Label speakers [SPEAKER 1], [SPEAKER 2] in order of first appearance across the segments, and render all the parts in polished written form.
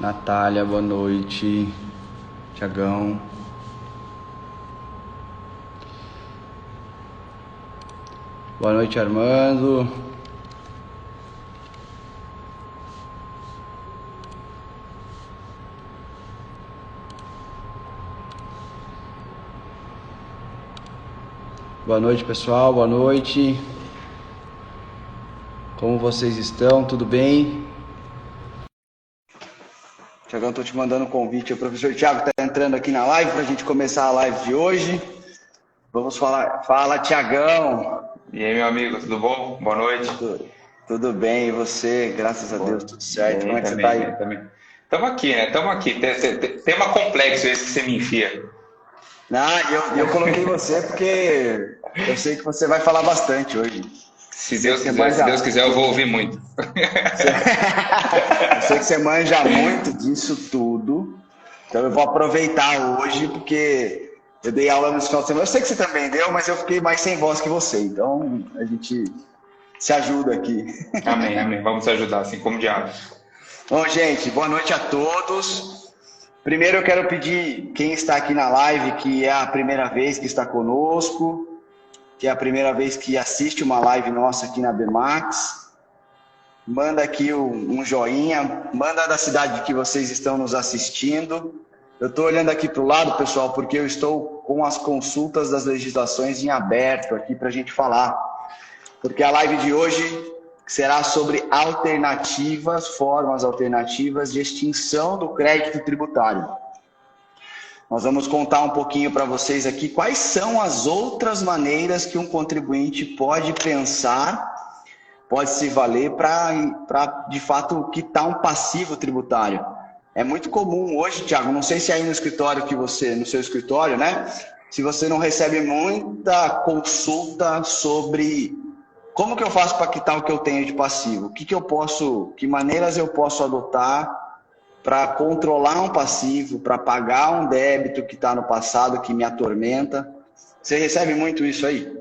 [SPEAKER 1] Natália, boa noite. Tiagão. Boa noite, Armando. Boa noite, pessoal. Boa noite. Como vocês estão? Tudo bem? Tiagão, estou te mandando um convite. O professor Tiago está entrando aqui na live para a gente começar a live de hoje. Vamos falar. Fala, Tiagão.
[SPEAKER 2] E aí, meu amigo, tudo bom? Boa noite.
[SPEAKER 1] Tudo bem, e você? Graças a Deus, tudo certo. Como é que
[SPEAKER 2] também,
[SPEAKER 1] você está aí?
[SPEAKER 2] também. Estamos aqui, né? Estamos aqui. Tema complexo esse que você me enfia.
[SPEAKER 1] Eu coloquei você porque eu sei que você vai falar bastante hoje.
[SPEAKER 2] Se Deus quiser, eu vou ouvir muito.
[SPEAKER 1] Eu sei que você manja muito disso tudo, então eu vou aproveitar hoje porque eu dei aula no final de semana. Eu sei que você também deu, mas eu fiquei mais sem voz que você, então a gente se ajuda aqui.
[SPEAKER 2] Amém, amém. Vamos se ajudar, assim como diabos.
[SPEAKER 1] Bom, gente, boa noite a todos. Primeiro eu quero pedir quem está aqui na live, que é a primeira vez que está conosco, que é a primeira vez que assiste uma live nossa aqui na BMAX, manda aqui um joinha, manda da cidade que vocês estão nos assistindo. Eu estou olhando aqui para o lado, pessoal, porque eu estou com as consultas das legislações em aberto aqui para a gente falar. Porque a live de hoje será sobre formas alternativas de extinção do crédito tributário. Nós vamos contar um pouquinho para vocês aqui quais são as outras maneiras que um contribuinte pode pensar, pode se valer para, de fato, quitar um passivo tributário. É muito comum hoje, Tiago, não sei se aí no escritório no seu escritório, né? Se você não recebe muita consulta sobre como que eu faço para quitar o que eu tenho de passivo, que maneiras eu posso adotar para controlar um passivo, para pagar um débito que está no passado, que me atormenta. Você recebe muito isso aí?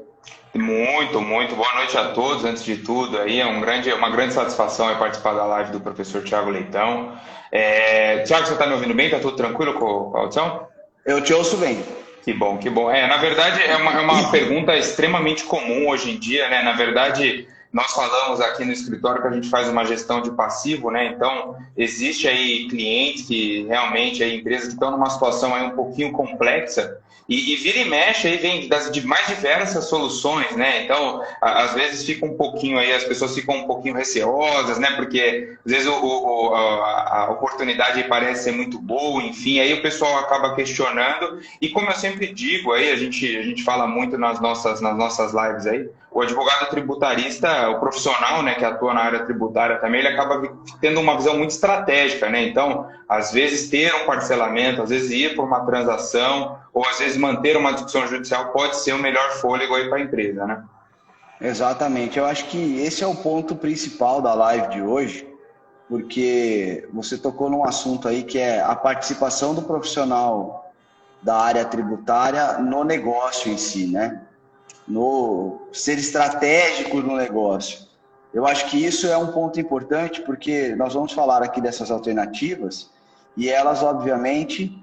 [SPEAKER 2] Muito, muito. Boa noite a todos, antes de tudo. Aí é uma grande satisfação participar da live do professor Tiago Leitão. Tiago, você está me ouvindo bem? Está tudo tranquilo com a audição?
[SPEAKER 1] Eu te ouço bem.
[SPEAKER 2] Que bom, que bom. Na verdade, é uma pergunta extremamente comum hoje em dia, né? Na verdade, nós falamos aqui no escritório que a gente faz uma gestão de passivo, né? Então, existe aí clientes que realmente, aí, empresas que estão numa situação aí um pouquinho complexa e vira e mexe aí vem de mais diversas soluções, né? Então, às vezes fica um pouquinho aí, as pessoas ficam um pouquinho receosas, né? Porque às vezes a oportunidade aí parece ser muito boa, enfim, aí o pessoal acaba questionando. E como eu sempre digo aí, a gente fala muito nas nossas lives aí, o advogado tributarista, o profissional, né, que atua na área tributária também, ele acaba tendo uma visão muito estratégica, né? Então, às vezes ter um parcelamento, às vezes ir por uma transação, ou às vezes manter uma discussão judicial pode ser o melhor fôlego aí para a empresa, né?
[SPEAKER 1] Exatamente. Eu acho que esse é o ponto principal da live de hoje, porque você tocou num assunto aí que é a participação do profissional da área tributária no negócio em si, né? No ser estratégico no negócio. Eu acho que isso é um ponto importante, porque nós vamos falar aqui dessas alternativas e elas, obviamente,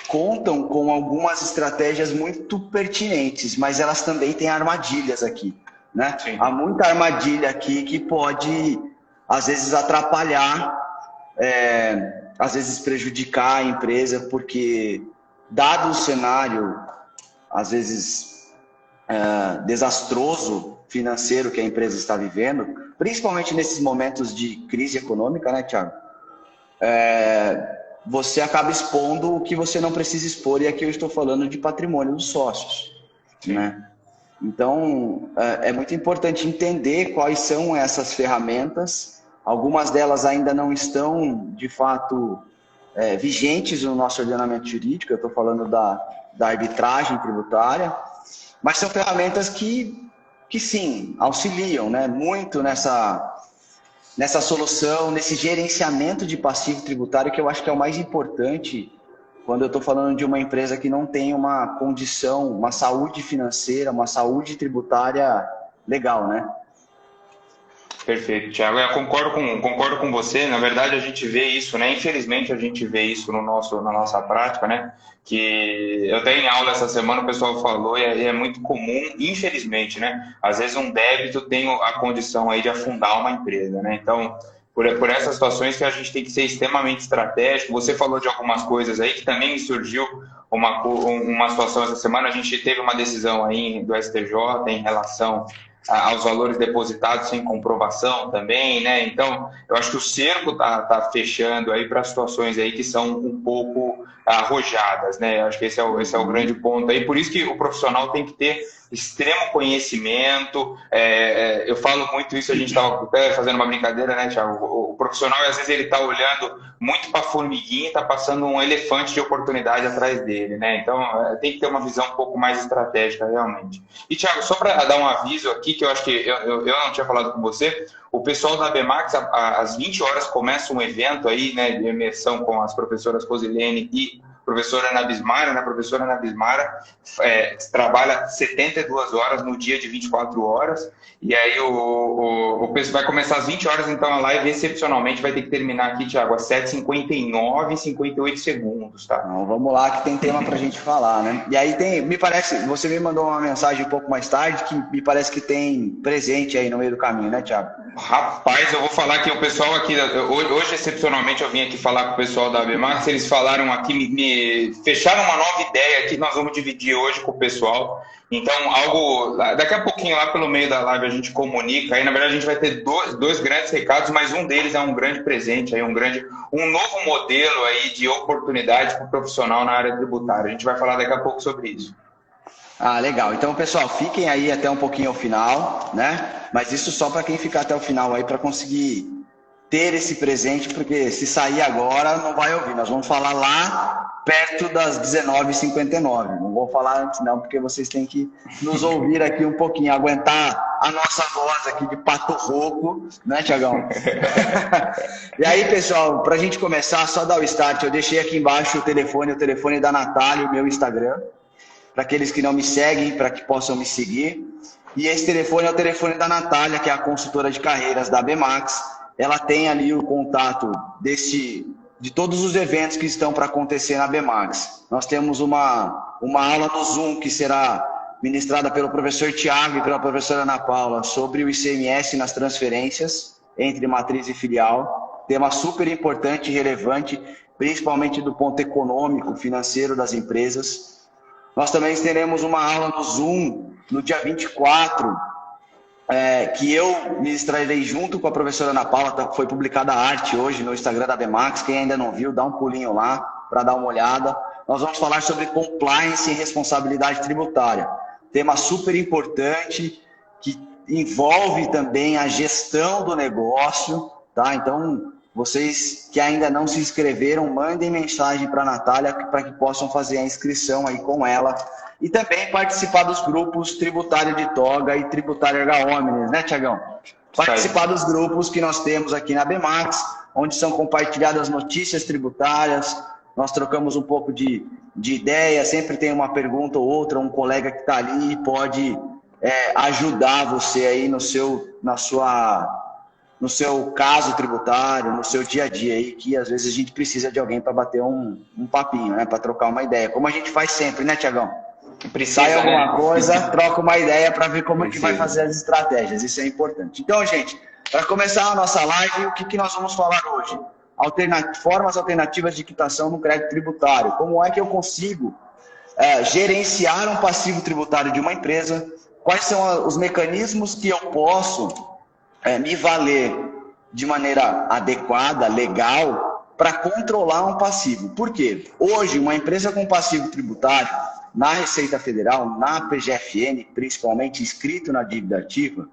[SPEAKER 1] contam com algumas estratégias muito pertinentes, mas elas também têm armadilhas aqui, né?
[SPEAKER 2] Sim.
[SPEAKER 1] Há muita armadilha aqui que pode, às vezes, atrapalhar, às vezes prejudicar a empresa, porque, dado o cenário, às vezes, desastroso financeiro que a empresa está vivendo, principalmente nesses momentos de crise econômica, né, Thiago? Você acaba expondo o que você não precisa expor, e aqui eu estou falando de patrimônio dos sócios, né? Então, é muito importante entender quais são essas ferramentas. Algumas delas ainda não estão, de fato, vigentes no nosso ordenamento jurídico. Eu estou falando da arbitragem tributária, mas são ferramentas que sim, auxiliam, né, muito nessa solução, nesse gerenciamento de passivo tributário, que eu acho que é o mais importante quando eu estou falando de uma empresa que não tem uma condição, uma saúde financeira, uma saúde tributária legal, né?
[SPEAKER 2] Perfeito, Thiago. Eu concordo com você. Na verdade, a gente vê isso, né? Infelizmente, a gente vê isso na nossa prática, né? Que eu até em aula essa semana o pessoal falou e é muito comum, infelizmente, né? Às vezes um débito tem a condição aí de afundar uma empresa, né? Então, por essas situações que a gente tem que ser extremamente estratégico. Você falou de algumas coisas aí que também surgiu uma situação essa semana. A gente teve uma decisão aí do STJ em relação aos valores depositados sem comprovação também, né? Então, eu acho que o cerco tá fechando aí para situações aí que são um pouco arrojadas, né? Eu acho que esse é o grande ponto aí. Por isso que o profissional tem que ter extremo conhecimento. Eu falo muito isso, a gente estava até fazendo uma brincadeira, né, Thiago? O profissional, às vezes, ele está olhando muito para a formiguinha e está passando um elefante de oportunidade atrás dele, né? Então, tem que ter uma visão um pouco mais estratégica, realmente. E, Thiago, só para dar um aviso aqui, que eu acho que eu não tinha falado com você, o pessoal da ABMAX, às 20 horas, começa um evento aí, né, de imersão com as professoras Rosilene e professora Ana Bismara, né? A professora Ana Bismara trabalha 72 horas no dia de 24 horas, e aí o vai começar às 20 horas, então a live excepcionalmente vai ter que terminar aqui, Thiago, às 7h59 e 58 segundos, tá?
[SPEAKER 1] Então, vamos lá que tem tema pra gente falar, né? E aí me parece, você me mandou uma mensagem um pouco mais tarde, que me parece que tem presente aí no meio do caminho, né, Thiago?
[SPEAKER 2] Rapaz, eu vou falar que o pessoal aqui, hoje excepcionalmente eu vim aqui falar com o pessoal da ABMAX, eles falaram aqui, me fecharam uma nova ideia que nós vamos dividir hoje com o pessoal. Então, daqui a pouquinho lá pelo meio da live a gente comunica, aí na verdade a gente vai ter dois grandes recados, mas um deles é um grande presente, aí um novo modelo aí de oportunidade para o profissional na área tributária. A gente vai falar daqui a pouco sobre isso.
[SPEAKER 1] Ah, legal. Então, pessoal, fiquem aí até um pouquinho ao final, né? Mas isso só para quem ficar até o final aí para conseguir ter esse presente, porque se sair agora não vai ouvir. Nós vamos falar lá perto das 19h59. Não vou falar antes não, porque vocês têm que nos ouvir aqui um pouquinho, aguentar a nossa voz aqui de pato rouco, né, Thiagão? E aí, pessoal, para a gente começar, só dar o start. Eu deixei aqui embaixo o telefone da Natália, o meu Instagram, para aqueles que não me seguem, para que possam me seguir. E esse telefone é o telefone da Natália, que é a consultora de carreiras da ABMAX. Ela tem ali o contato de todos os eventos que estão para acontecer na ABMAX. Nós temos uma aula no Zoom que será ministrada pelo professor Tiago e pela professora Ana Paula sobre o ICMS nas transferências entre matriz e filial. Tema super importante e relevante, principalmente do ponto econômico, financeiro das empresas. Nós também teremos uma aula no Zoom no dia 24, que eu ministrarei junto com a professora Ana Paula. Foi publicada a arte hoje no Instagram da ABMAX. Quem ainda não viu, dá um pulinho lá para dar uma olhada. Nós vamos falar sobre compliance e responsabilidade tributária. Tema super importante que envolve também a gestão do negócio, tá? Então, vocês que ainda não se inscreveram, mandem mensagem para a Natália para que possam fazer a inscrição aí com ela. E também participar dos grupos Tributário de Toga e Tributário Erga Omnes, né, Tiagão? Participar dos grupos que nós temos aqui na ABMAX, onde são compartilhadas notícias tributárias, nós trocamos um pouco de ideia, sempre tem uma pergunta ou outra, um colega que está ali e pode ajudar você aí no seu caso tributário, no seu dia a dia aí, que às vezes a gente precisa de alguém para bater um papinho, né, para trocar uma ideia, como a gente faz sempre, né, Tiagão? Sai alguma coisa, troca uma ideia para ver como é que vai fazer as estratégias, isso é importante. Então, gente, para começar a nossa live, o que nós vamos falar hoje? Formas alternativas de quitação no crédito tributário. Como é que eu consigo gerenciar um passivo tributário de uma empresa? Quais são os mecanismos que eu posso me valer de maneira adequada, legal, para controlar um passivo? Por quê? Hoje, uma empresa com passivo tributário, na Receita Federal, na PGFN, principalmente inscrito na dívida ativa,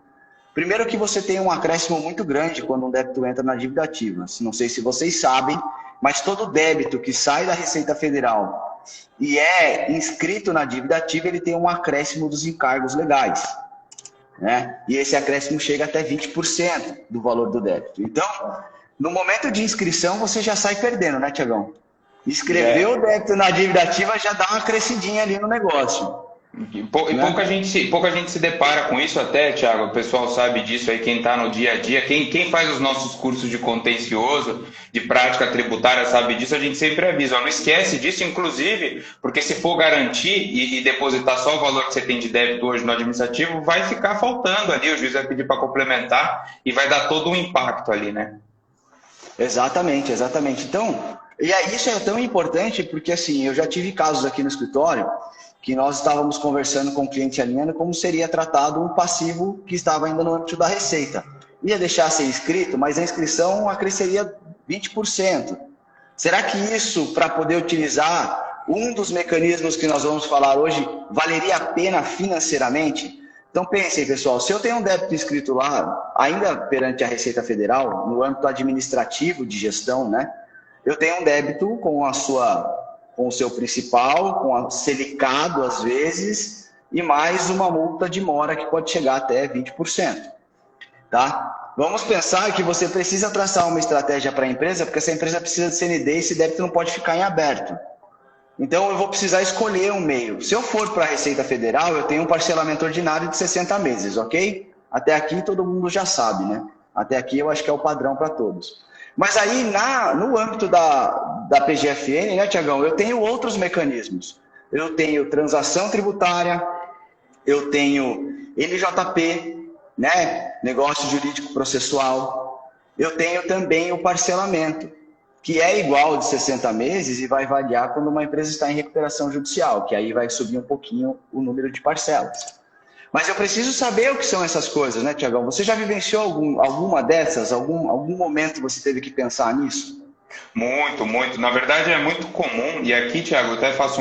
[SPEAKER 1] primeiro que você tem um acréscimo muito grande quando um débito entra na dívida ativa. Não sei se vocês sabem, mas todo débito que sai da Receita Federal e é inscrito na dívida ativa, ele tem um acréscimo dos encargos legais, né? E esse acréscimo chega até 20% do valor do débito. Então, no momento de inscrição, você já sai perdendo, né, Tiagão? Escreveu o débito na dívida ativa, já dá uma crescidinha ali no negócio.
[SPEAKER 2] E
[SPEAKER 1] né?
[SPEAKER 2] pouca gente se depara com isso até, Thiago. O pessoal sabe disso aí, quem está no dia a dia. Quem faz os nossos cursos de contencioso, de prática tributária, sabe disso. A gente sempre avisa, ó, não esquece disso, inclusive, porque se for garantir e depositar só o valor que você tem de débito hoje no administrativo, vai ficar faltando ali. O juiz vai pedir para complementar e vai dar todo um impacto ali, né?
[SPEAKER 1] Exatamente, exatamente. Então, e aí isso é tão importante porque, assim, eu já tive casos aqui no escritório que nós estávamos conversando com o cliente alinhando como seria tratado um passivo que estava ainda no âmbito da receita. Ia deixar ser inscrito, mas a inscrição acresceria 20%. Será que isso, para poder utilizar um dos mecanismos que nós vamos falar hoje, valeria a pena financeiramente? Então pensem, pessoal, se eu tenho um débito inscrito lá, ainda perante a Receita Federal, no âmbito administrativo de gestão, né? Eu tenho um débito com o seu principal, com a Selicado às vezes, e mais uma multa de mora que pode chegar até 20%. Tá? Vamos pensar que você precisa traçar uma estratégia para a empresa, porque essa empresa precisa de CND e esse débito não pode ficar em aberto. Então eu vou precisar escolher um meio. Se eu for para a Receita Federal, eu tenho um parcelamento ordinário de 60 meses, ok? Até aqui todo mundo já sabe, né? Até aqui eu acho que é o padrão para todos. Mas aí no âmbito da PGFN, né, Tiagão, eu tenho outros mecanismos. Eu tenho transação tributária, eu tenho NJP, né, negócio jurídico processual. Eu tenho também o parcelamento, que é igual de 60 meses e vai variar quando uma empresa está em recuperação judicial, que aí vai subir um pouquinho o número de parcelas. Mas eu preciso saber o que são essas coisas, né, Tiagão? Você já vivenciou alguma dessas? Algum momento você teve que pensar nisso?
[SPEAKER 2] Muito, muito. Na verdade, é muito comum, e aqui, Thiago, eu até faço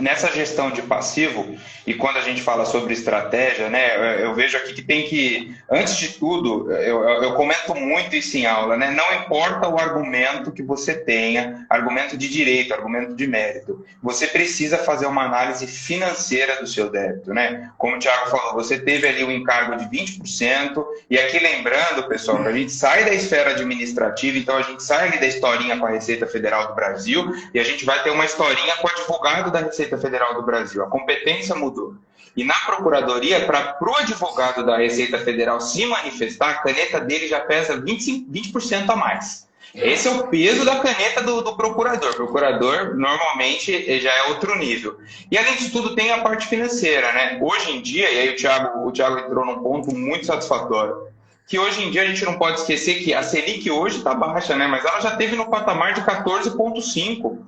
[SPEAKER 2] nessa gestão de passivo, e quando a gente fala sobre estratégia, né, eu vejo aqui que tem que, antes de tudo, eu comento muito isso em aula, né, não importa o argumento que você tenha, argumento de direito, argumento de mérito, você precisa fazer uma análise financeira do seu débito, né, como o Thiago falou, você teve ali um encargo de 20%, e aqui lembrando, pessoal, que a gente sai da esfera administrativa, então a gente sai ali da historinha com a Receita Federal do Brasil e a gente vai ter uma historinha com o advogado da Receita Federal do Brasil. A competência mudou. E na Procuradoria, para o advogado da Receita Federal se manifestar, a caneta dele já pesa 20% a mais. Esse é o peso da caneta do procurador. O procurador, normalmente, já é outro nível. E, além de tudo, tem a parte financeira, né? Hoje em dia, e aí o Thiago entrou num ponto muito satisfatório, que hoje em dia a gente não pode esquecer que a Selic hoje está baixa, né? Mas ela já teve no patamar de 14,5.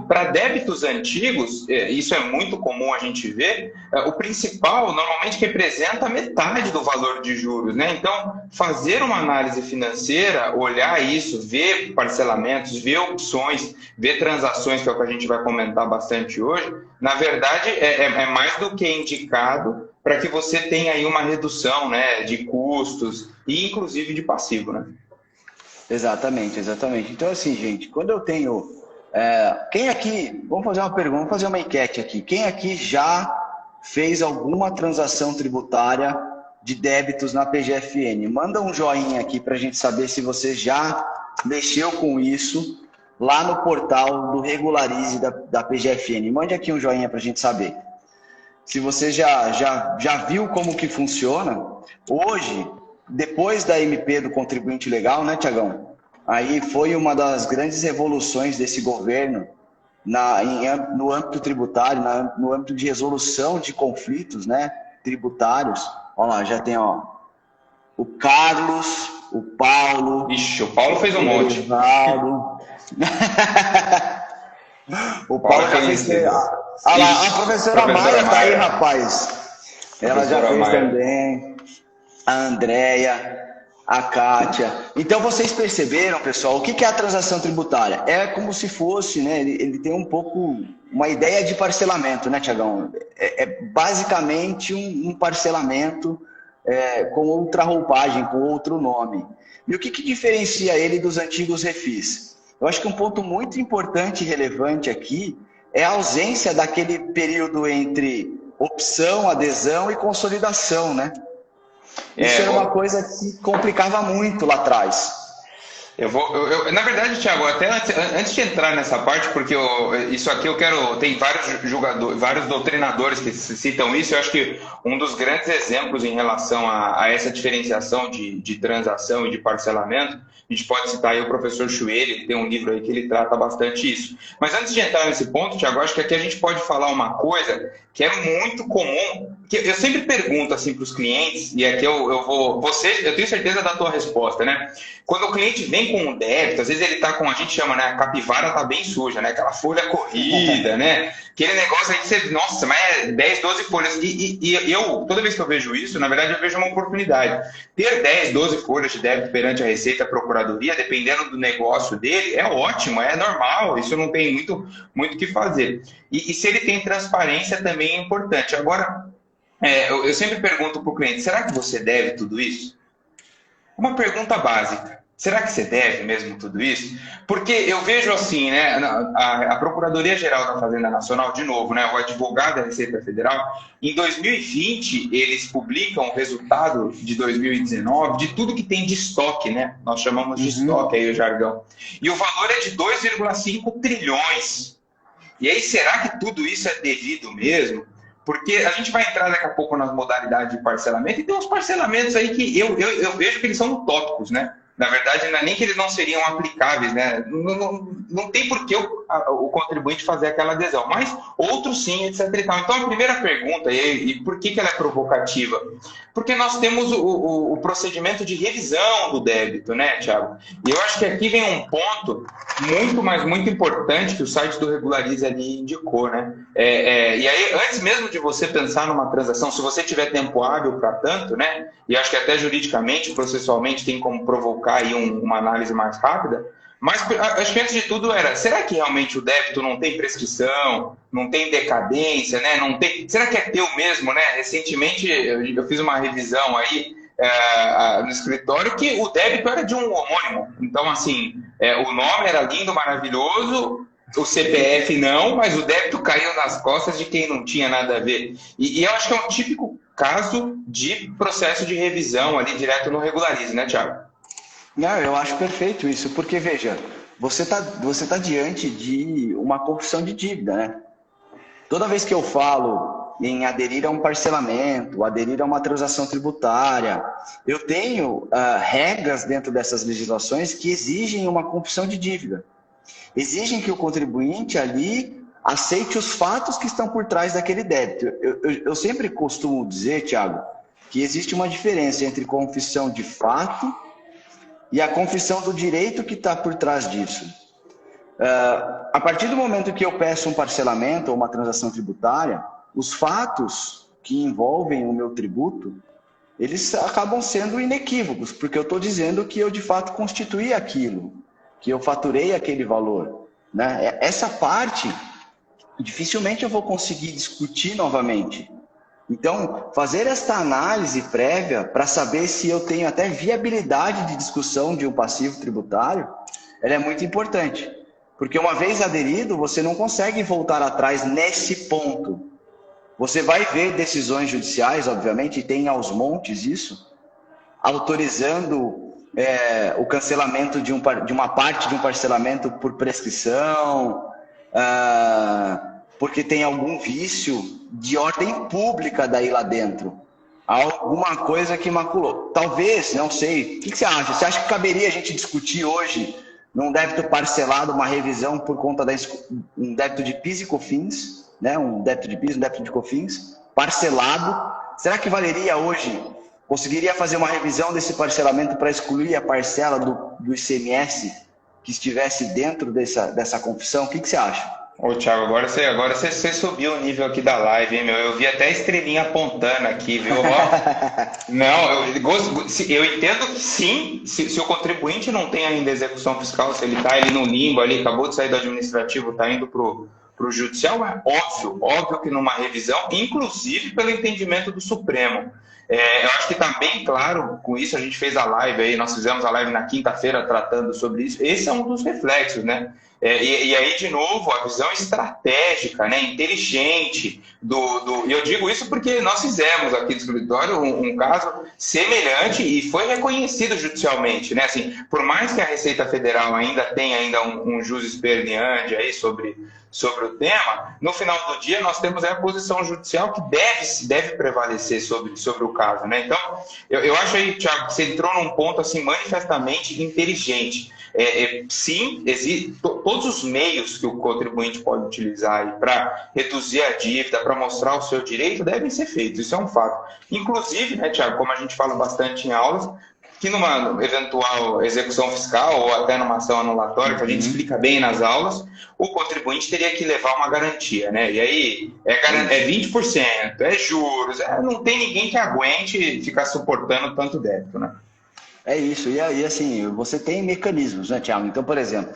[SPEAKER 2] Para débitos antigos, isso é muito comum a gente ver, o principal normalmente representa metade do valor de juros, né? Então, fazer uma análise financeira, olhar isso, ver parcelamentos, ver opções, ver transações, que é o que a gente vai comentar bastante hoje, na verdade é mais do que indicado para que você tenha aí uma redução, né, de custos e inclusive de passivo, né?
[SPEAKER 1] Exatamente, exatamente. Então, assim, gente, quando eu tenho... quem aqui... Vamos fazer uma pergunta, vamos fazer uma enquete aqui. Quem aqui já fez alguma transação tributária de débitos na PGFN? Manda um joinha aqui para a gente saber se você já mexeu com isso lá no portal do Regularize da PGFN. Mande aqui um joinha para a gente saber. Se você já viu como que funciona, hoje, depois da MP do contribuinte legal, né, Tiagão? Aí foi uma das grandes revoluções desse governo no âmbito tributário, no âmbito de resolução de conflitos, né, tributários. Olha lá, já tem o Carlos, o Paulo...
[SPEAKER 2] Ixi, o Paulo fez um monte.
[SPEAKER 1] O Paulo já fez... a professora Maia tá aí, rapaz. Ela já fez também. A Andréia, a Kátia. Então, vocês perceberam, pessoal, o que é a transação tributária? É como se fosse, né? Ele tem um pouco uma ideia de parcelamento, né, Tiagão? É basicamente um parcelamento com outra roupagem, com outro nome. E o que diferencia ele dos antigos refis? Eu acho que um ponto muito importante e relevante aqui é a ausência daquele período entre opção, adesão e consolidação, né? Isso era uma coisa que complicava muito lá atrás.
[SPEAKER 2] Na verdade, Thiago, até antes de entrar nessa parte, porque isso aqui eu quero. Tem vários jogadores, vários doutrinadores que citam isso. Eu acho que um dos grandes exemplos em relação a essa diferenciação de transação e de parcelamento, a gente pode citar aí o professor Chuele, que tem um livro aí que ele trata bastante isso. Mas antes de entrar nesse ponto, Thiago, acho que aqui a gente pode falar uma coisa que é muito comum, que eu sempre pergunto assim para os clientes, e aqui eu vou. Eu tenho certeza da tua resposta, né? Quando o cliente vem com um débito, às vezes ele tá com, a gente chama, né? A capivara tá bem suja, né? Aquela folha corrida, né? Aquele negócio aí que você, nossa, mas é 10, 12 folhas. E eu, toda vez que eu vejo isso, na verdade eu vejo uma oportunidade. Ter 10, 12 folhas de débito perante a Receita, a Procuradoria, dependendo do negócio dele, é ótimo, é normal, isso não tem muito o que fazer. E se ele tem transparência também é importante. Agora, eu sempre pergunto para o cliente, será que você deve tudo isso? Uma pergunta básica. Será que você deve mesmo tudo isso? Porque eu vejo assim, né? A Procuradoria-Geral da Fazenda Nacional, de novo, né? O advogado da Receita Federal, em 2020, eles publicam o resultado de 2019 de tudo que tem de estoque, né? Nós chamamos de estoque aí o jargão. E o valor é de 2,5 trilhões. E aí, será que tudo isso é devido mesmo? Porque a gente vai entrar daqui a pouco nas modalidades de parcelamento e tem uns parcelamentos aí que eu vejo que eles são utópicos, né? Na verdade, não é nem que eles não seriam aplicáveis, né? Não tem por que o contribuinte fazer aquela adesão, mas outros sim, etc. Então, a primeira pergunta, e por que ela é provocativa? Porque nós temos o procedimento de revisão do débito, né, Thiago? E eu acho que aqui vem um ponto muito importante que o site do Regularize ali indicou, né? E aí, antes mesmo de você pensar numa transação, se você tiver tempo hábil para tanto, né? E acho que até juridicamente, processualmente, tem como provocar aí uma análise mais rápida, mas acho que antes de tudo será que realmente o débito não tem prescrição, não tem decadência, né? Não tem, será que é teu mesmo, né? Recentemente eu fiz uma revisão aí no escritório que o débito era de um homônimo. Então, assim, o nome era lindo, maravilhoso, o CPF não, mas o débito caiu nas costas de quem não tinha nada a ver. E eu acho que é um típico caso de processo de revisão ali direto no Regularize, né, Thiago?
[SPEAKER 1] Não, eu acho perfeito isso, porque veja, você tá diante de uma corrupção de dívida, né? Toda vez que eu falo em aderir a um parcelamento, aderir a uma transação tributária, eu tenho regras dentro dessas legislações que exigem uma corrupção de dívida. Exigem que o contribuinte ali aceite os fatos que estão por trás daquele débito. Eu sempre costumo dizer, Thiago, que existe uma diferença entre confissão de fato e a confissão do direito que está por trás disso. A partir do momento que eu peço um parcelamento ou uma transação tributária, os fatos que envolvem o meu tributo, eles acabam sendo inequívocos, porque eu estou dizendo que eu de fato constituí aquilo, que eu faturei aquele valor, né? Essa parte, dificilmente eu vou conseguir discutir novamente. Então, fazer esta análise prévia para saber se eu tenho até viabilidade de discussão de um passivo tributário, ela é muito importante. Porque uma vez aderido, você não consegue voltar atrás nesse ponto. Você vai ver decisões judiciais, obviamente, e tem aos montes isso, autorizando o cancelamento de uma parte de um parcelamento por prescrição, porque tem algum vício de ordem pública daí lá dentro. Alguma coisa que maculou. Talvez, não sei. O que você acha? Você acha que caberia a gente discutir hoje, num débito parcelado, uma revisão por conta um débito de PIS e COFINS, né? Um débito de PIS, um débito de COFINS, parcelado? Será que valeria hoje? Conseguiria fazer uma revisão desse parcelamento para excluir a parcela do ICMS que estivesse dentro dessa confissão? O que você acha?
[SPEAKER 2] Ô, Thiago, agora você subiu o nível aqui da live, hein, meu? Eu vi até a estrelinha apontando aqui, viu? Não, eu entendo que sim, se o contribuinte não tem ainda execução fiscal, se ele está ali no limbo, ali, acabou de sair do administrativo, está indo para o judicial, é óbvio que numa revisão, inclusive pelo entendimento do Supremo. Eu acho que está bem claro com isso, a gente fez a live aí, nós fizemos a live na quinta-feira tratando sobre isso, esse é um dos reflexos, né? E aí, de novo, a visão estratégica, né, inteligente e eu digo isso porque nós fizemos aqui no escritório um caso semelhante e foi reconhecido judicialmente, né? Assim, por mais que a Receita Federal ainda tenha um jus esperneandi aí sobre o tema, no final do dia nós temos a posição judicial que deve prevalecer sobre o caso, né? Então, eu acho aí, Thiago, que você entrou num ponto assim manifestamente inteligente. Sim, todos os meios que o contribuinte pode utilizar para reduzir a dívida, para mostrar o seu direito, devem ser feitos, isso é um fato. Inclusive, né, Thiago, como a gente fala bastante em aulas, que numa eventual execução fiscal ou até numa ação anulatória, que a gente explica bem nas aulas, o contribuinte teria que levar uma garantia, né? E aí é 20%, é juros, não tem ninguém que aguente ficar suportando tanto débito, né?
[SPEAKER 1] É isso, e aí assim, você tem mecanismos, né, Thiago? Então, por exemplo,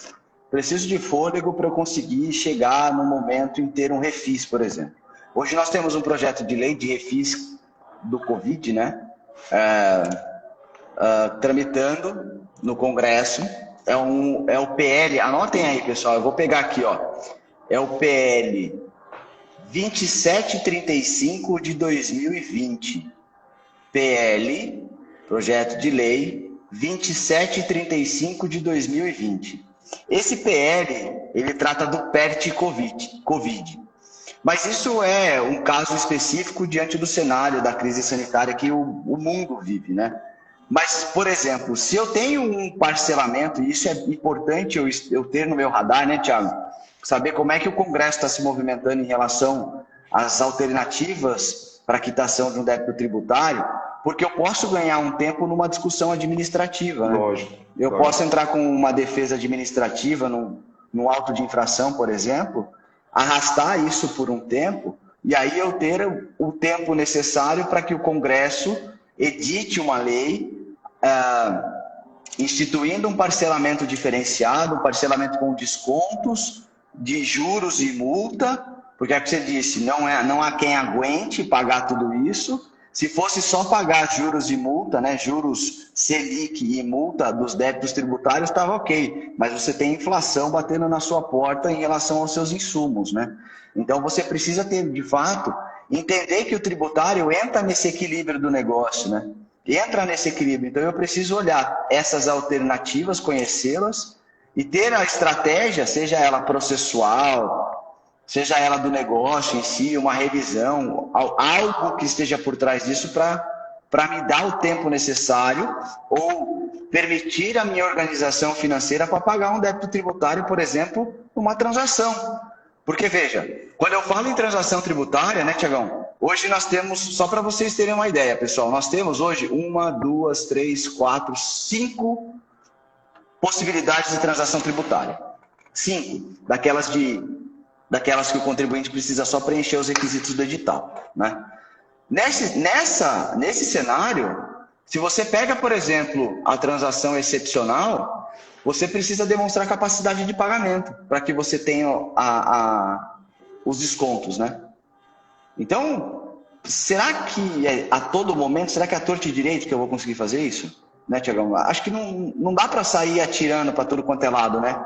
[SPEAKER 1] preciso de fôlego para eu conseguir chegar no momento em ter um refis, por exemplo. Hoje nós temos um projeto de lei de refis do Covid, né? Tramitando no Congresso, é o PL, anotem aí, pessoal, eu vou pegar aqui, ó, é o PL 2735 de 2020, PL, projeto de lei 2735 de 2020. Esse PL, ele trata do PERT-Covid. Mas isso é um caso específico diante do cenário da crise sanitária que o mundo vive, né? Mas, por exemplo, se eu tenho um parcelamento, e isso é importante eu ter no meu radar, né, Thiago? Saber como é que o Congresso está se movimentando em relação às alternativas para a quitação de um débito tributário, porque eu posso ganhar um tempo numa discussão administrativa, né?
[SPEAKER 2] Lógico.
[SPEAKER 1] Eu posso entrar com uma defesa administrativa no auto de infração, por exemplo, arrastar isso por um tempo, e aí eu ter o tempo necessário para que o Congresso edite uma lei instituindo um parcelamento diferenciado, um parcelamento com descontos de juros e multa, porque é o que você disse, não há quem aguente pagar tudo isso. Se fosse só pagar juros e multa, né, juros Selic e multa dos débitos tributários, estava ok, mas você tem inflação batendo na sua porta em relação aos seus insumos, né? Então você precisa ter, de fato, entender que o tributário entra nesse equilíbrio do negócio, né? Entra nesse equilíbrio. Então eu preciso olhar essas alternativas, conhecê-las e ter a estratégia, seja ela processual, seja ela do negócio em si, uma revisão, algo que esteja por trás disso para me dar o tempo necessário ou permitir a minha organização financeira para pagar um débito tributário, por exemplo, uma transação. Porque, veja, quando eu falo em transação tributária, né, Tiagão? Hoje nós temos, só para vocês terem uma ideia, pessoal, nós temos hoje 1, 2, 3, 4, 5 possibilidades de transação tributária. 5, daquelas que o contribuinte precisa só preencher os requisitos do edital, né? Nesse cenário, se você pega, por exemplo, a transação excepcional, você precisa demonstrar capacidade de pagamento para que você tenha os descontos, né? Então, será que a todo momento, será que é a torto e direito que eu vou conseguir fazer isso? Né, Tiagão? Acho que não dá para sair atirando para tudo quanto é lado, né?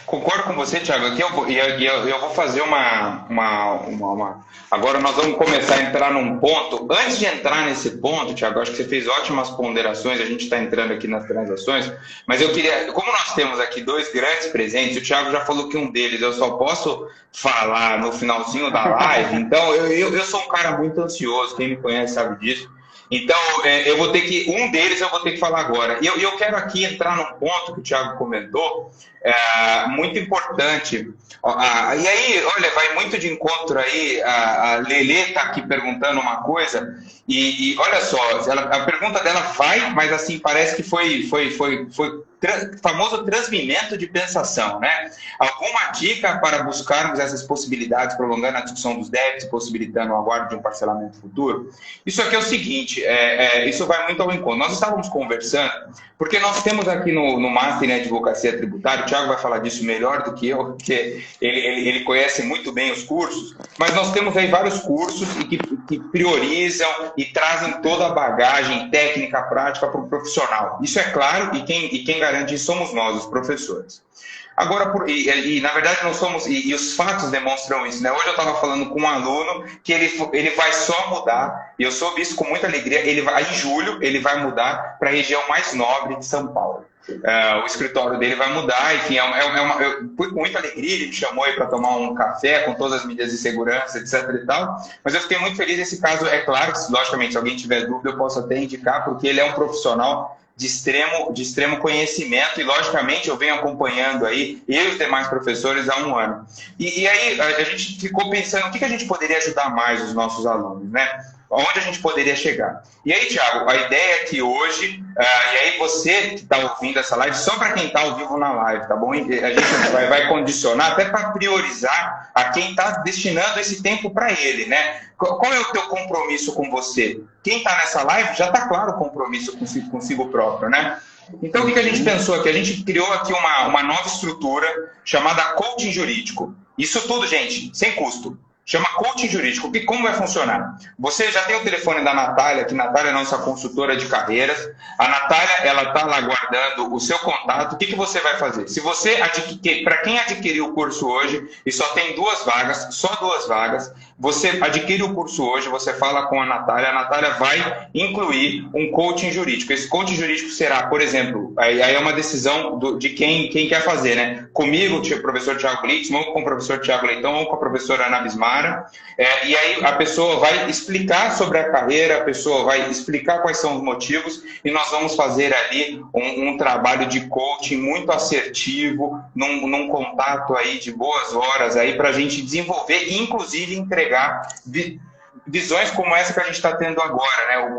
[SPEAKER 2] Concordo com você, Thiago. Aqui eu vou fazer Agora nós vamos começar a entrar num ponto. Antes de entrar nesse ponto, Thiago, acho que você fez ótimas ponderações. A gente está entrando aqui nas transações, mas eu queria, como nós temos aqui 2 grandes presentes, o Thiago já falou que um deles eu só posso falar no finalzinho da live. Então eu sou um cara muito ansioso. Quem me conhece sabe disso. Então, um deles eu vou ter que falar agora. E eu quero aqui entrar num ponto que o Thiago comentou, muito importante. E aí, olha, vai muito de encontro aí, a Lelê está aqui perguntando uma coisa, e olha só, a pergunta dela vai, mas assim, parece que foi famoso transmimento de pensação, né? Alguma dica para buscarmos essas possibilidades, prolongando a discussão dos débitos, possibilitando o aguardo de um parcelamento futuro? Isso aqui é o seguinte, isso vai muito ao encontro. Nós estávamos conversando, porque nós temos aqui no Master em Advocacia Tributária, o Thiago vai falar disso melhor do que eu, porque ele conhece muito bem os cursos, mas nós temos aí vários cursos que priorizam e trazem toda a bagagem técnica, prática para o profissional. Isso é claro, e quem garante isso somos nós, os professores. Agora, na verdade, nós somos, e os fatos demonstram isso, né? Hoje eu estava falando com um aluno que ele vai só mudar, e eu soube isso com muita alegria, em julho ele vai mudar para a região mais nobre de São Paulo. O escritório dele vai mudar, enfim, eu fui com muita alegria, ele me chamou aí para tomar um café com todas as medidas de segurança, etc e tal, mas eu fiquei muito feliz. Esse caso, é claro que, logicamente, se alguém tiver dúvida, eu posso até indicar, porque ele é um profissional de extremo conhecimento, e logicamente eu venho acompanhando aí, eu e os demais professores, há um ano. E aí a gente ficou pensando o que a gente poderia ajudar mais os nossos alunos, né? Onde a gente poderia chegar. E aí, Thiago, a ideia é que hoje, e aí você que está ouvindo essa live, só para quem está ao vivo na live, tá bom? A gente vai condicionar até para priorizar a quem está destinando esse tempo para ele, né? Qual é o teu compromisso com você? Quem está nessa live já está claro o compromisso consigo próprio, né? Então, o que a gente pensou aqui? A gente criou aqui uma nova estrutura chamada coaching jurídico. Isso tudo, gente, sem custo. Chama coaching jurídico. Como vai funcionar? Você já tem o telefone da Natália, que Natália é nossa consultora de carreiras. A Natália, ela está lá guardando o seu contato. O que você vai fazer? Se você para quem adquiriu o curso hoje, e só tem 2 vagas, só 2 vagas, você adquire o curso hoje, você fala com a Natália vai incluir um coaching jurídico. Esse coaching jurídico será, por exemplo, aí é uma decisão de quem quer fazer, né? Comigo, o professor Thiago Glitzman, ou com o professor Thiago Leitão, ou com a professora Ana Bismara. E aí a pessoa vai explicar sobre a carreira, a pessoa vai explicar quais são os motivos, e nós vamos fazer ali um trabalho de coaching muito assertivo, num contato aí de boas horas aí para a gente desenvolver e inclusive entregar visões como essa que a gente está tendo agora, né?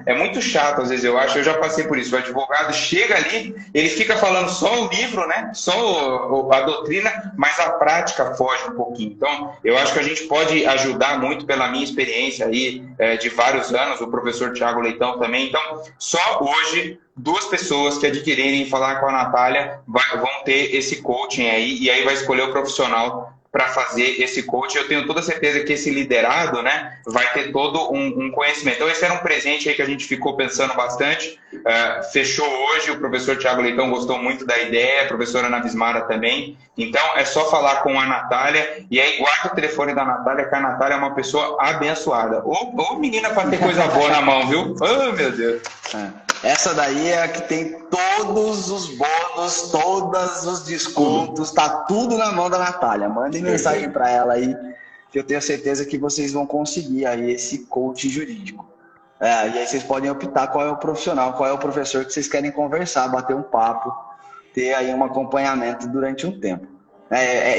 [SPEAKER 2] É muito chato, às vezes, eu acho, eu já passei por isso. O advogado chega ali, ele fica falando só o livro, né? Só a doutrina, mas a prática foge um pouquinho. Então, eu acho que a gente pode ajudar muito pela minha experiência aí de vários anos, o professor Thiago Leitão também. Então, só hoje, 2 pessoas que adquirirem e falar com a Natália vão ter esse coaching aí, e aí vai escolher o profissional para fazer esse coaching. Eu tenho toda certeza que esse liderado, né, vai ter todo um conhecimento. Então, esse era um presente aí que a gente ficou pensando bastante. Fechou hoje, o professor Thiago Leitão gostou muito da ideia, a professora Ana Bismara também. Então, é só falar com a Natália, e aí guarda o telefone da Natália, que a Natália é uma pessoa abençoada. Ô menina para ter coisa boa na mão, viu? Oh, meu Deus!
[SPEAKER 1] Essa daí é a que tem todos os bônus, todos os descontos, tá tudo na mão da Natália. Mandem mensagem para ela aí, que eu tenho certeza que vocês vão conseguir aí esse coaching jurídico. E aí vocês podem optar qual é o profissional, qual é o professor que vocês querem conversar, bater um papo, ter aí um acompanhamento durante um tempo.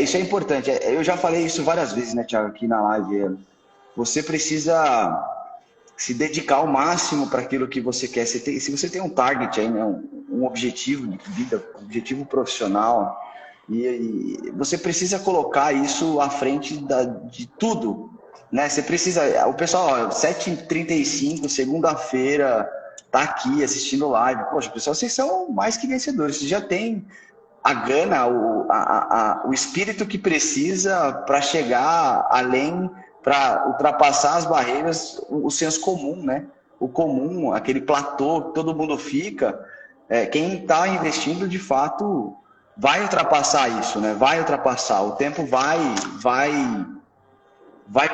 [SPEAKER 1] Isso é importante. Eu já falei isso várias vezes, né, Thiago, aqui na live. Você precisa se dedicar ao máximo para aquilo que você quer. Se você tem um target aí, né, um objetivo de vida, um objetivo profissional, e você precisa colocar isso à frente de tudo, né? Você precisa. O pessoal, 7h35, segunda-feira, tá aqui assistindo live. Poxa, pessoal, vocês são mais que vencedores. Vocês já têm a gana, o espírito que precisa para chegar além, para ultrapassar as barreiras, o senso comum, né? O comum, aquele platô que todo mundo fica. Quem está investindo, de fato, vai ultrapassar isso, né? Vai ultrapassar. O tempo vai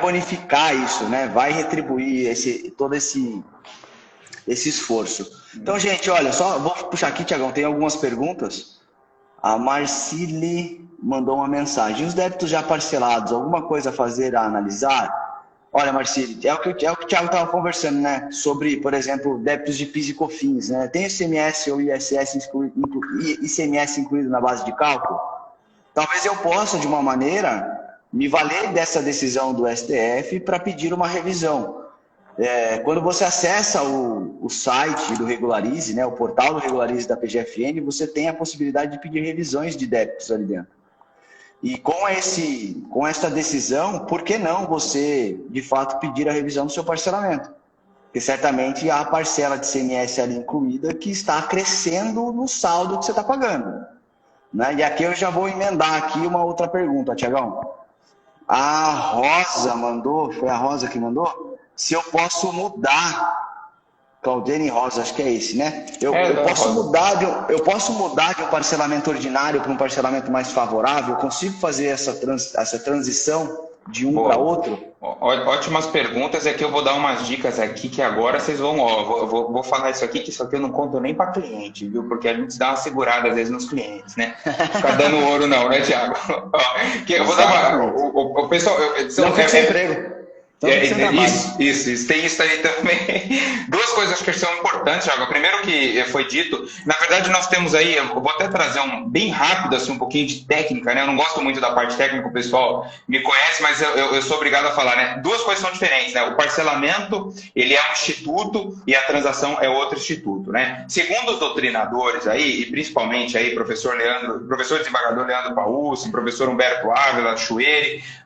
[SPEAKER 1] bonificar isso, né? Vai retribuir todo esse esforço. Então, gente, olha, só vou puxar aqui, Tiagão, tem algumas perguntas. A Marcile mandou uma mensagem. Os débitos já parcelados, alguma coisa a fazer, a analisar? Olha, Marcile, é o que o Thiago estava conversando, né? Sobre, por exemplo, débitos de PIS e COFINS, né? Tem ICMS ou ICMS incluído na base de cálculo? Talvez eu possa, de uma maneira, me valer dessa decisão do STF para pedir uma revisão. Quando você acessa o site do Regularize, né, o portal do Regularize da PGFN, você tem a possibilidade de pedir revisões de débitos ali dentro. E com essa decisão, por que não você, de fato, pedir a revisão do seu parcelamento? Porque certamente há a parcela de ICMS ali incluída que está crescendo no saldo que você está pagando. né? E aqui eu já vou emendar aqui uma outra pergunta, Tiagão. A Rosa mandou, foi a Rosa que mandou? Se eu posso mudar, Claudene Rosa, acho que é esse, né? Eu posso mudar de um parcelamento ordinário para um parcelamento mais favorável? Eu consigo fazer essa transição de um para outro?
[SPEAKER 2] Ótimas perguntas. É que eu vou dar umas dicas aqui que agora vocês vão... Vou falar isso aqui, que isso aqui eu não conto nem para cliente, viu? Porque a gente dá uma segurada às vezes nos clientes, né? Ficar dando ouro não, né, Thiago? Eu vou dar o pessoal...
[SPEAKER 1] Não fica sem emprego.
[SPEAKER 2] Então, isso, tem isso aí também. Duas coisas que são importantes, Thiago. Primeiro que foi dito, na verdade nós temos aí, eu vou até trazer bem rápido, assim, um pouquinho de técnica, né? Eu não gosto muito da parte técnica, o pessoal me conhece, mas eu sou obrigado a falar, né? Duas coisas são diferentes, né? O parcelamento, ele é um instituto e a transação é outro instituto, né? Segundo os doutrinadores aí, e principalmente aí, professor desembargador Leandro Paulsen, professor Humberto Ávila,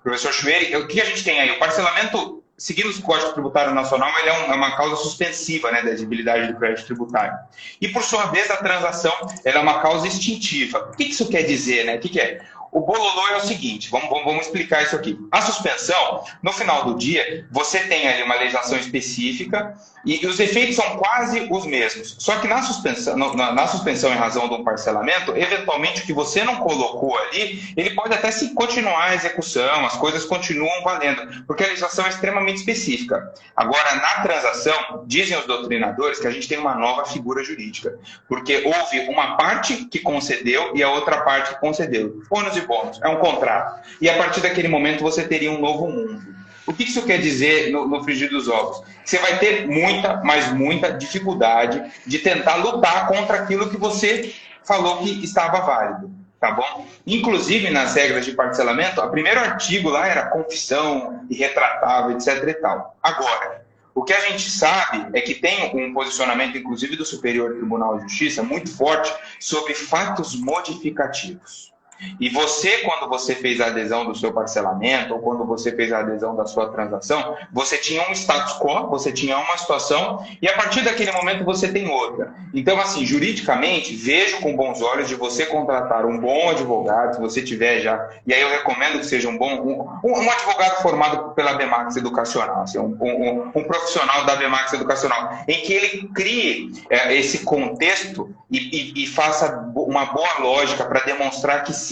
[SPEAKER 2] professor Chueri, o que a gente tem aí? O parcelamento, seguindo o Código Tributário Nacional, ele é uma causa suspensiva, né, da exigibilidade do crédito tributário. E, por sua vez, a transação ela é uma causa extintiva. O que isso quer dizer, né? O que é? O bololô é o seguinte, vamos explicar isso aqui. A suspensão, no final do dia, você tem ali uma legislação específica e os efeitos são quase os mesmos. Só que na suspensão em razão de um parcelamento, eventualmente o que você não colocou ali, ele pode até se continuar a execução, as coisas continuam valendo, porque a legislação é extremamente específica. Agora, na transação, dizem os doutrinadores que a gente tem uma nova figura jurídica, porque houve uma parte que concedeu e a outra parte que concedeu. Ônus e bônus, é um contrato. E a partir daquele momento você teria um novo mundo. O que isso quer dizer no frigir dos ovos? Você vai ter muita, mas muita dificuldade de tentar lutar contra aquilo que você falou que estava válido, tá bom? Inclusive, nas regras de parcelamento, o primeiro artigo lá era confissão, irretratável, etc e tal. Agora, o que a gente sabe é que tem um posicionamento, inclusive do Superior Tribunal de Justiça, muito forte sobre fatos modificativos. E você, quando você fez a adesão do seu parcelamento, ou quando você fez a adesão da sua transação, você tinha um status quo, você tinha uma situação, e a partir daquele momento você tem outra. Então, assim, juridicamente, vejo com bons olhos de você contratar um bom advogado, se você tiver já, e aí eu recomendo que seja um advogado formado pela Bemax Educacional, assim, um profissional da Bemax Educacional, em que ele crie esse contexto e faça uma boa lógica para demonstrar que sim,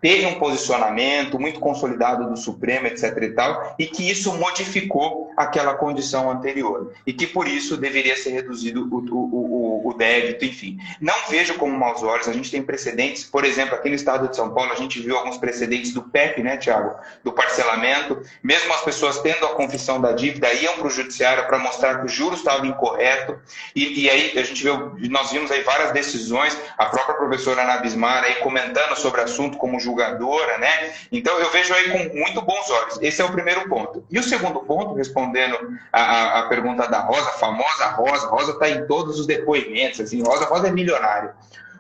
[SPEAKER 2] teve um posicionamento muito consolidado do Supremo, etc e tal, e que isso modificou aquela condição anterior, e que por isso deveria ser reduzido o débito, enfim. Não vejo como maus olhos, a gente tem precedentes, por exemplo, aqui no estado de São Paulo, a gente viu alguns precedentes do PEP, né, Thiago, do parcelamento, mesmo as pessoas tendo a confissão da dívida, iam para o judiciário para mostrar que o juro estava incorreto, e aí nós vimos aí várias decisões, a própria professora Ana Bismar aí comentando sobre o assunto como julgadora, né? Então eu vejo aí com muito bons olhos. Esse é o primeiro ponto. E o segundo ponto, respondendo a pergunta da Rosa, a famosa Rosa, Rosa está em todos os depoimentos, assim, Rosa é milionário.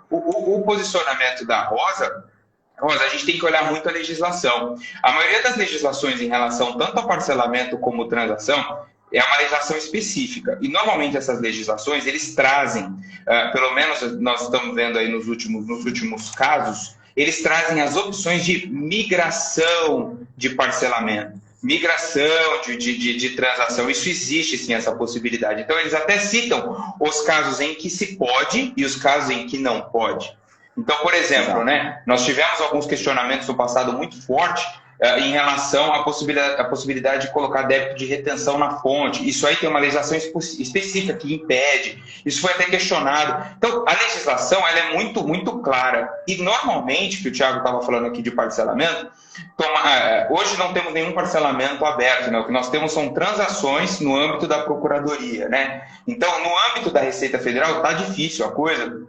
[SPEAKER 2] O posicionamento da Rosa, a gente tem que olhar muito a legislação. A maioria das legislações em relação tanto ao parcelamento como transação é uma legislação específica. E, normalmente, essas legislações, eles trazem, pelo menos nós estamos vendo aí nos últimos casos, eles trazem as opções de migração de parcelamento, migração de transação. Isso existe, sim, essa possibilidade. Então, eles até citam os casos em que se pode e os casos em que não pode. Então, por exemplo, né, nós tivemos alguns questionamentos no passado muito forte em relação à possibilidade de colocar débito de retenção na fonte. Isso aí tem uma legislação específica que impede. Isso foi até questionado. Então, a legislação ela é muito, muito clara. E, normalmente, que o Thiago estava falando aqui de parcelamento, hoje não temos nenhum parcelamento aberto, né? O que nós temos são transações no âmbito da Procuradoria, né? Então, no âmbito da Receita Federal, está difícil a coisa,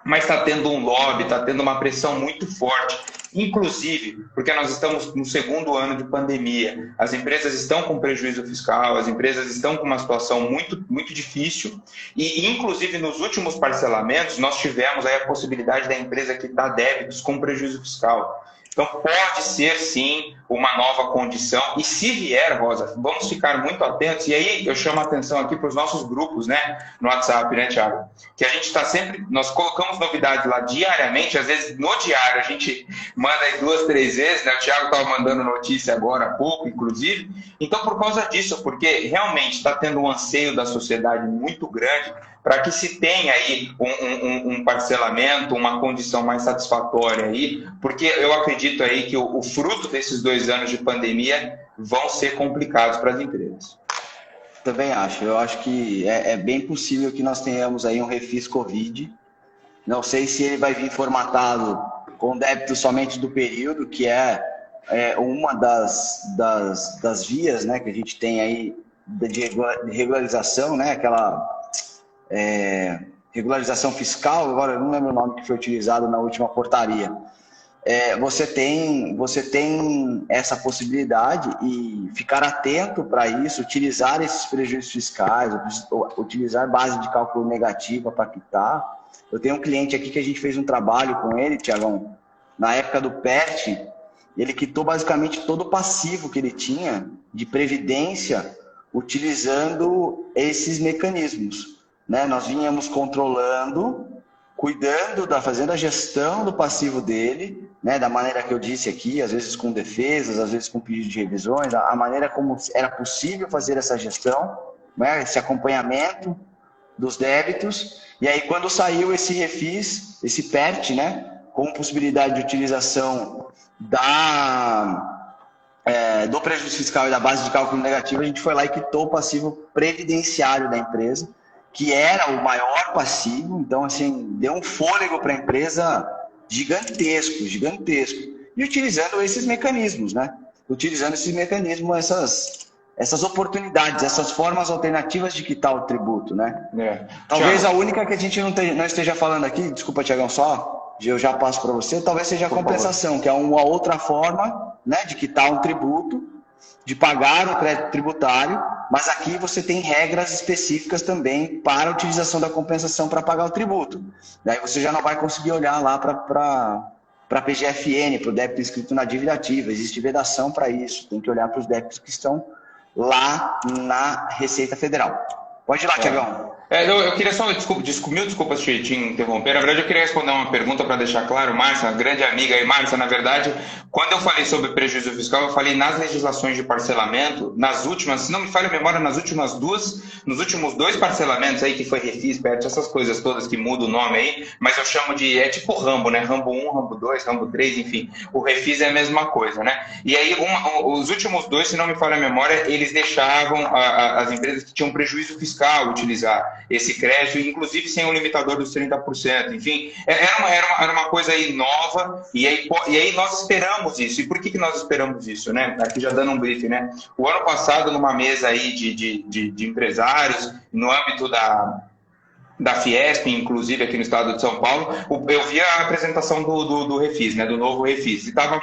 [SPEAKER 2] mas está tendo um lobby, está tendo uma pressão muito forte. Inclusive, porque nós estamos no segundo ano de pandemia, as empresas estão com prejuízo fiscal, as empresas estão com uma situação muito, muito difícil e, inclusive, nos últimos parcelamentos, nós tivemos aí a possibilidade da empresa quitar débitos com prejuízo fiscal. Então, pode ser, sim, uma nova condição. E se vier, Rosa, vamos ficar muito atentos. E aí eu chamo a atenção aqui para os nossos grupos, né, no WhatsApp, né, Thiago? Que a gente está sempre... Nós colocamos novidades lá diariamente. Às vezes, no diário, a gente manda aí 2, 3 vezes, né? O Thiago estava mandando notícia agora há pouco, inclusive. Então, por causa disso, porque realmente está tendo um anseio da sociedade muito grande para que se tenha aí um parcelamento, uma condição mais satisfatória aí, porque eu acredito aí que o fruto desses 2 anos de pandemia vão ser complicados para as empresas.
[SPEAKER 1] Também acho. Eu acho que é bem possível que nós tenhamos aí um refis Covid. Não sei se ele vai vir formatado com débito somente do período, que é uma das vias, né, que a gente tem aí de regularização, né, aquela regularização fiscal, agora eu não lembro o nome que foi utilizado na última portaria. Você tem essa possibilidade e ficar atento para isso, utilizar esses prejuízos fiscais, utilizar base de cálculo negativa para quitar. Eu tenho um cliente aqui que a gente fez um trabalho com ele, Tiagão, na época do PERT, ele quitou basicamente todo o passivo que ele tinha de previdência utilizando esses mecanismos, né? Nós vínhamos controlando, cuidando, fazendo a gestão do passivo dele, né? Da maneira que eu disse aqui, às vezes com defesas, às vezes com pedido de revisões, a maneira como era possível fazer essa gestão, né? Esse acompanhamento dos débitos. E aí, quando saiu esse refis, esse PERT, né? Com possibilidade de utilização do prejuízo fiscal e da base de cálculo negativo, a gente foi lá e quitou o passivo previdenciário da empresa, que era o maior passivo. Então, assim, deu um fôlego para a empresa gigantesco. E utilizando esses mecanismos, né? Utilizando esses mecanismos, essas oportunidades, essas formas alternativas de quitar o tributo, né? Talvez a única que a gente não esteja falando aqui, desculpa, Tiagão, só... eu já passo para você, talvez seja a compensação, que é uma outra forma, né, de quitar um tributo, de pagar um crédito tributário, mas aqui você tem regras específicas também para a utilização da compensação para pagar o tributo. Daí você já não vai conseguir olhar lá para a PGFN, para o débito inscrito na dívida ativa. Existe vedação para isso, tem que olhar para os débitos que estão lá na Receita Federal. Pode ir lá, Tiagão.
[SPEAKER 2] Eu queria só, desculpas te interromper. Na verdade, eu queria responder uma pergunta para deixar claro. Márcia, grande amiga aí. Márcia, na verdade, quando eu falei sobre prejuízo fiscal, eu falei nas legislações de parcelamento, nas últimas, se não me falha a memória, nos últimos 2 parcelamentos aí, que foi refis, PERT, essas coisas todas que mudam o nome aí, mas eu chamo de, tipo Rambo, né? Rambo 1, Rambo 2, Rambo 3, enfim. O refis é a mesma coisa, né? E aí, os últimos 2, se não me falha a memória, eles deixavam as empresas que tinham prejuízo fiscal utilizar esse crédito, inclusive sem o limitador dos 30%. Enfim, era uma coisa aí nova, e aí nós esperamos isso. E por que nós esperamos isso, né? Aqui já dando um briefing, né? O ano passado, numa mesa aí de empresários, no âmbito da Fiesp, inclusive aqui no estado de São Paulo, eu vi a apresentação do refis, né, do novo refis, e estava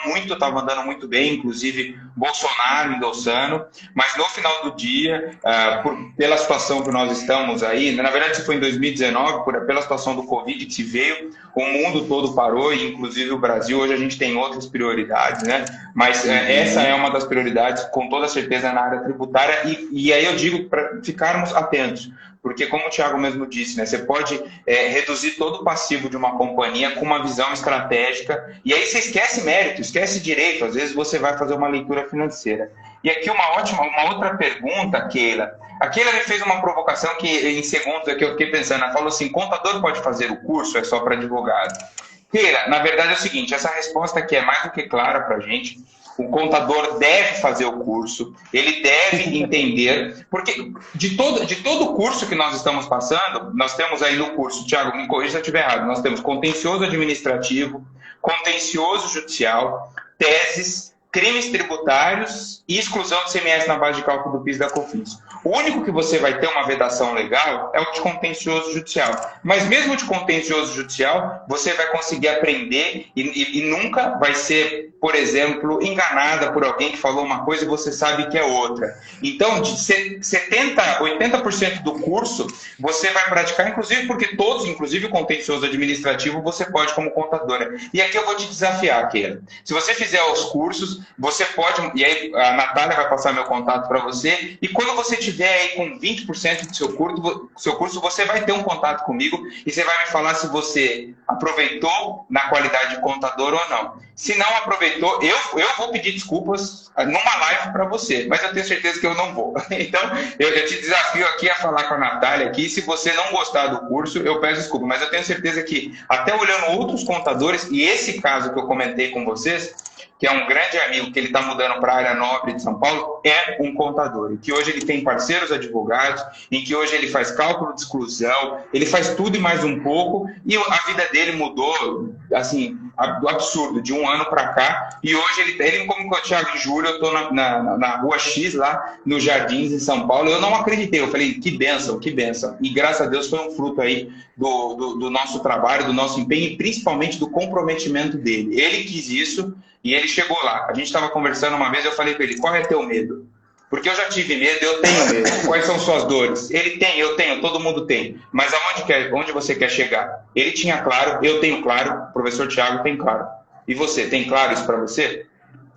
[SPEAKER 2] andando muito bem, inclusive Bolsonaro endossando, mas no final do dia, pela situação que nós estamos aí, na verdade isso foi em 2019, pela situação do Covid que se veio, o mundo todo parou, e inclusive o Brasil. Hoje a gente tem outras prioridades, né? Mas essa é uma das prioridades, com toda certeza, na área tributária, e aí eu digo para ficarmos atentos, porque, como o Thiago mesmo disse, né, você pode reduzir todo o passivo de uma companhia com uma visão estratégica, e aí você esquece mérito, esquece direito, às vezes você vai fazer uma leitura financeira. E aqui uma outra pergunta, Keila. A Keila me fez uma provocação que, em segundos, aqui eu fiquei pensando, ela falou assim: contador pode fazer o curso, é só para advogado? Keila, na verdade é o seguinte, essa resposta aqui é mais do que clara para a gente. O contador deve fazer o curso, ele deve entender, porque de todo o curso que nós estamos passando, nós temos aí no curso, Thiago, me corrija se eu estiver errado, nós temos contencioso administrativo, contencioso judicial, teses, crimes tributários e exclusão do CMS na base de cálculo do PIS e da COFINS. O único que você vai ter uma vedação legal é o de contencioso judicial. Mas mesmo de contencioso judicial, você vai conseguir aprender e nunca vai ser por exemplo, enganada por alguém que falou uma coisa e você sabe que é outra. Então, de 70%, 80% do curso você vai praticar, inclusive porque todos, inclusive o contencioso administrativo, você pode como contadora. E aqui eu vou te desafiar, Keila. Se você fizer os cursos, você pode, e aí a Natália vai passar meu contato para você, e quando você tiver aí com 20% do seu curso, você vai ter um contato comigo e você vai me falar se você aproveitou na qualidade de contador ou não. Se não aproveitou, eu vou pedir desculpas numa live para você, mas eu tenho certeza que eu não vou. Então, eu te desafio aqui a falar com a Natália aqui. Se você não gostar do curso, eu peço desculpa, mas eu tenho certeza que, até olhando outros contadores, e esse caso que eu comentei com vocês, que é um grande amigo, que ele está mudando para a área nobre de São Paulo, é um contador. E que hoje ele tem parceiros advogados, em que hoje ele faz cálculo de exclusão, ele faz tudo e mais um pouco, e a vida dele mudou, assim, do absurdo, de um ano para cá. E hoje ele me comunicou, Thiago, em julho, eu estou na Rua X, lá nos Jardins, em São Paulo. Eu não acreditei, eu falei, que bênção, que bênção. E graças a Deus foi um fruto aí do nosso trabalho, do nosso empenho, e principalmente do comprometimento dele. Ele quis isso, e ele chegou lá. A gente estava conversando uma vez, eu falei para ele, qual é teu medo? Porque eu já tive medo, eu tenho medo. Quais são suas dores? Ele tem, eu tenho, todo mundo tem. Mas onde você quer chegar? Ele tinha claro, eu tenho claro, o professor Thiago tem claro. E você, tem claro isso para você?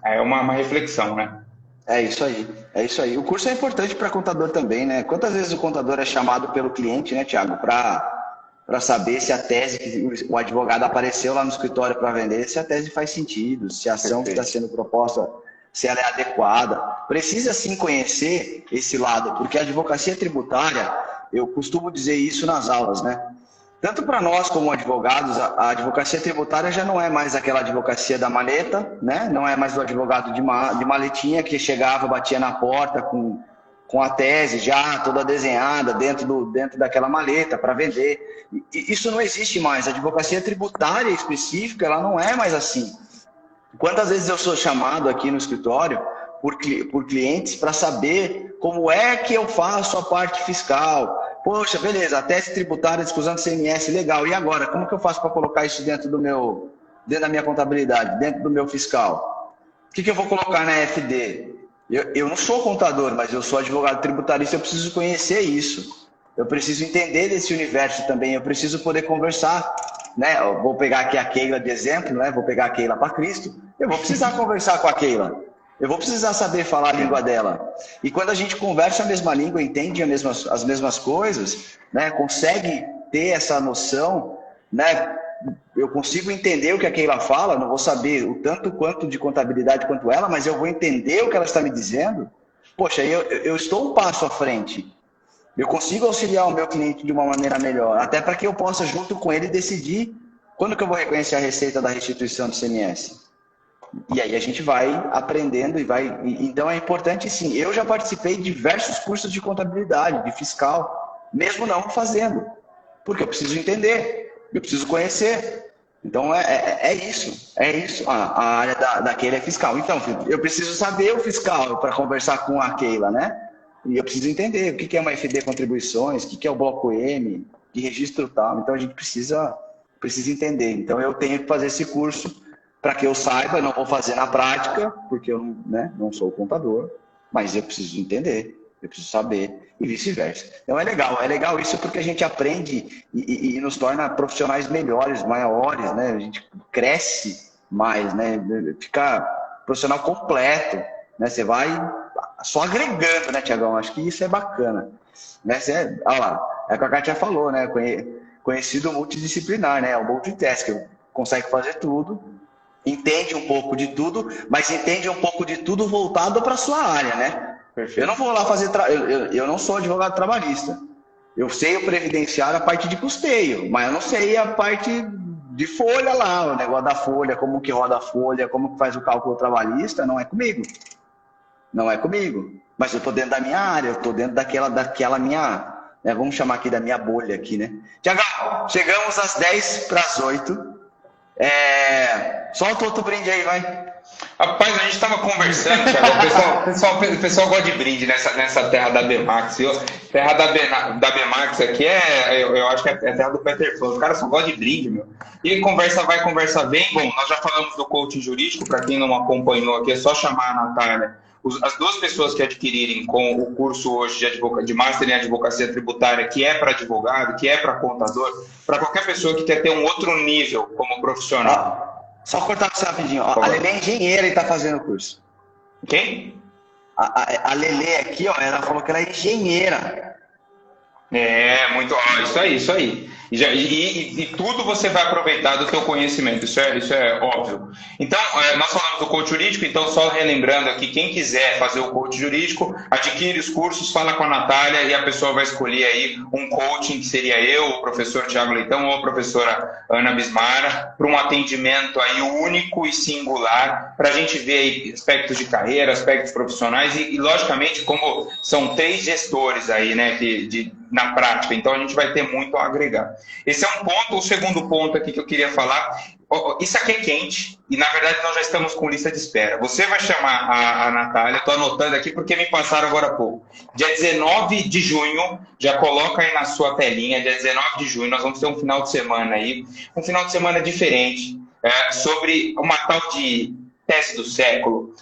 [SPEAKER 2] É uma reflexão, né?
[SPEAKER 1] É isso aí, é isso aí. O curso é importante para contador também, né? Quantas vezes o contador é chamado pelo cliente, né, Thiago, para saber se a tese que o advogado apareceu lá no escritório para vender, se a tese faz sentido, se a ação que está sendo proposta, se ela é adequada. Precisa sim conhecer esse lado, porque a advocacia tributária, eu costumo dizer isso nas aulas, né? Tanto para nós como advogados, a advocacia tributária já não é mais aquela advocacia da maleta, né? Não é mais o advogado de maletinha que chegava, batia na porta com a tese já toda desenhada dentro daquela maleta para vender. Isso não existe mais. A advocacia tributária específica, ela não é mais assim. Quantas vezes eu sou chamado aqui no escritório por clientes para saber como é que eu faço a parte fiscal. Poxa, beleza, a tese tributária de exclusão do CMS, legal. E agora, como que eu faço para colocar isso dentro da minha contabilidade, dentro do meu fiscal? O que eu vou colocar na FD? Eu não sou contador, mas eu sou advogado tributarista, eu preciso conhecer isso. Eu preciso entender desse universo também, eu preciso poder conversar, né? Eu vou pegar aqui a Keila de exemplo, né? Vou pegar a Keila para Cristo. Eu vou precisar conversar com a Keila. Eu vou precisar saber falar a língua dela. E quando a gente conversa a mesma língua, entende as mesmas coisas, né? Consegue ter essa noção, né? Eu consigo entender o que a Keila fala, não vou saber o tanto quanto de contabilidade quanto ela, mas eu vou entender o que ela está me dizendo. Poxa, eu estou um passo à frente. Eu consigo auxiliar o meu cliente de uma maneira melhor, até para que eu possa, junto com ele, decidir quando que eu vou reconhecer a receita da restituição do CMS. E aí a gente vai aprendendo e vai... Então é importante, sim. Eu já participei de diversos cursos de contabilidade, de fiscal, mesmo não fazendo, porque eu preciso entender. Eu preciso conhecer. Então, é isso. É isso. A área da Keila é fiscal. Então, eu preciso saber o fiscal para conversar com a Keila, né? E eu preciso entender o que é uma FD Contribuições, o que é o bloco M, que registro tal. Então, a gente precisa entender. Então, eu tenho que fazer esse curso para que eu saiba. Eu não vou fazer na prática, porque eu não sou contador, mas eu preciso entender. Eu preciso saber, e vice-versa. Então é legal isso porque a gente aprende e nos torna profissionais melhores, maiores, né? A gente cresce mais, né? Fica profissional completo, né? Você vai só agregando, né, Tiagão? Acho que isso é bacana. Né? Olha lá, é o que a Kátia falou, né? Conhecido multidisciplinar, né? O multitask, consegue fazer tudo, entende um pouco de tudo, mas entende um pouco de tudo voltado para a sua área, né? Perfeito. Eu não vou lá fazer... Eu não sou advogado trabalhista. Eu sei o previdenciário, a parte de custeio, mas eu não sei a parte de folha lá, o negócio da folha, como que roda a folha, como que faz o cálculo trabalhista, não é comigo. Não é comigo. Mas eu estou dentro da minha área, eu estou dentro daquela minha... Né, vamos chamar aqui da minha bolha aqui, né? Tiagão, chegamos às 7:50. Solta outro brinde aí, vai.
[SPEAKER 2] Rapaz, a gente estava conversando, Thiago, o pessoal gosta de brinde nessa terra da Bemax. Terra da Bemax aqui eu acho que é a terra do Peter Pan. Os caras só gostam de brinde, meu. E conversa vai, conversa vem. Bom, nós já falamos do coaching jurídico, para quem não acompanhou aqui, é só chamar a Natália. As duas pessoas que adquirirem com o curso hoje de Master em Advocacia Tributária, que é para advogado, que é para contador, para qualquer pessoa que quer ter um outro nível como profissional.
[SPEAKER 1] Só cortar você rapidinho. A Lelê é engenheira e está fazendo o curso.
[SPEAKER 2] Quem?
[SPEAKER 1] A Lelê aqui, ela falou que ela é engenheira.
[SPEAKER 2] Muito. Isso aí. E tudo você vai aproveitar do teu conhecimento, isso é óbvio. Então, nós falamos do coach jurídico, então só relembrando aqui, quem quiser fazer o coach jurídico, adquire os cursos, fala com a Natália e a pessoa vai escolher aí um coaching, que seria eu, o professor Thiago Leitão ou a professora Ana Bismara, para um atendimento aí único e singular, para a gente ver aí aspectos de carreira, aspectos profissionais e logicamente, como são 3 gestores aí, né, na prática, então a gente vai ter muito a agregar. Esse é um ponto. O segundo ponto aqui que eu queria falar, isso aqui é quente e na verdade nós já estamos com lista de espera. Você vai chamar a Natália, estou anotando aqui porque me passaram agora há pouco. Dia 19 de junho, já coloca aí na sua telinha, dia 19 de junho, nós vamos ter um final de semana aí, um final de semana diferente, sobre uma tal de tese do século,